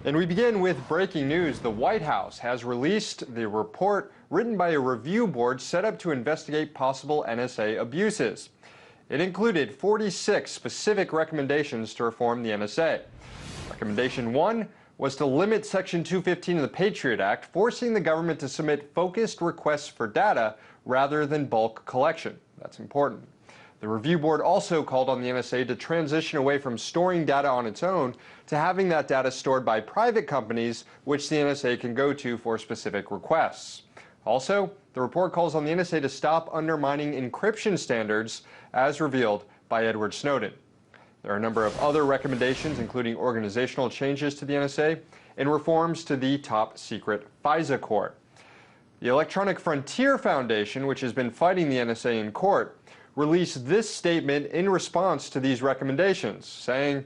And we begin with breaking news. The White House has released the report written by a review board set up to investigate possible NSA abuses. It included 46 specific recommendations to reform the NSA. Recommendation 1 was to limit Section 215 of the Patriot Act, forcing the government to submit focused requests for data rather than bulk collection. That's important. The review board also called on the NSA to transition away from storing data on its own to having that data stored by private companies, which the NSA can go to for specific requests. Also, the report calls on the NSA to stop undermining encryption standards, as revealed by Edward Snowden. There are a number of other recommendations, including organizational changes to the NSA and reforms to the top-secret FISA court. The Electronic Frontier Foundation, which has been fighting the NSA in court, released this statement in response to these recommendations, saying,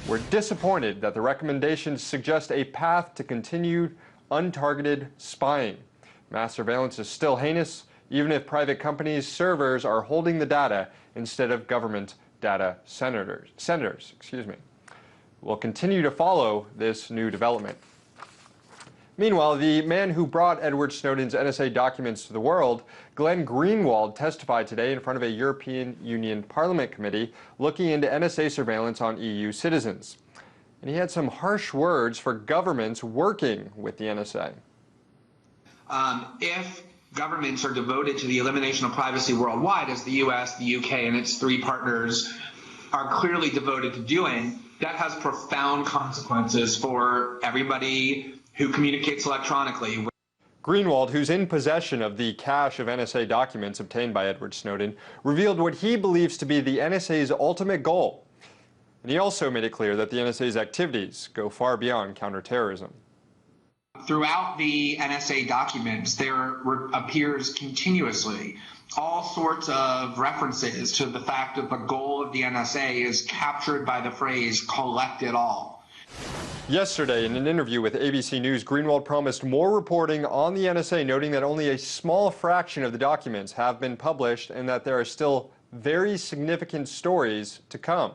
"We're disappointed that the recommendations suggest a path to continued untargeted spying. Mass surveillance is still heinous, even if private companies' servers are holding the data instead of government data centers. We'll continue to follow this new development." Meanwhile, the man who brought Edward Snowden's NSA documents to the world, Glenn Greenwald, testified today in front of a European Union Parliament committee looking into NSA surveillance on EU citizens. And he had some harsh words for governments working with the NSA. If governments are devoted to the elimination of privacy worldwide, as the US, the UK, and its three partners are clearly devoted to doing, that has profound consequences for everybody who communicates electronically. Greenwald, who's in possession of the cache of NSA documents obtained by Edward Snowden, revealed what he believes to be the NSA's ultimate goal. And he also made it clear that the NSA's activities go far beyond counterterrorism. Throughout the NSA documents, there appears continuously all sorts of references to the fact that the goal of the NSA is captured by the phrase "collect it all." Yesterday, in an interview with ABC News, Greenwald promised more reporting on the NSA, noting that only a small fraction of the documents have been published and that there are still very significant stories to come.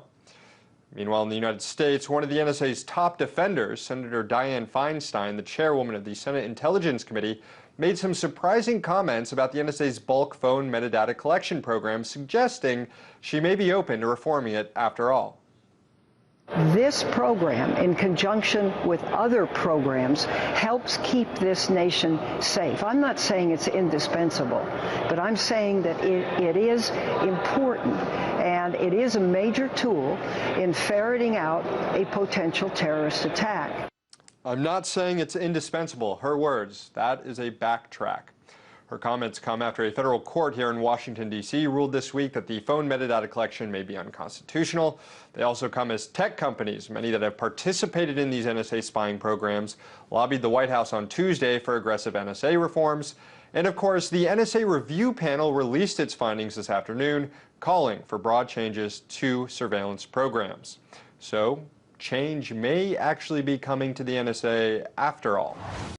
Meanwhile, in the United States, one of the NSA's top defenders, Senator Dianne Feinstein, the chairwoman of the Senate Intelligence Committee, made some surprising comments about the NSA's bulk phone metadata collection program, suggesting she may be open to reforming it after all. This program, in conjunction with other programs, helps keep this nation safe. I'm not saying it's indispensable, but I'm saying that it is important, and it is a major tool in ferreting out a potential terrorist attack. I'm not saying it's indispensable. Her words. That is a backtrack. Her comments come after a federal court here in Washington, D.C. ruled this week that the phone metadata collection may be unconstitutional. They also come as tech companies, many that have participated in these NSA spying programs, lobbied the White House on Tuesday for aggressive NSA reforms. And of course, the NSA review panel released its findings this afternoon, calling for broad changes to surveillance programs. So, change may actually be coming to the NSA after all.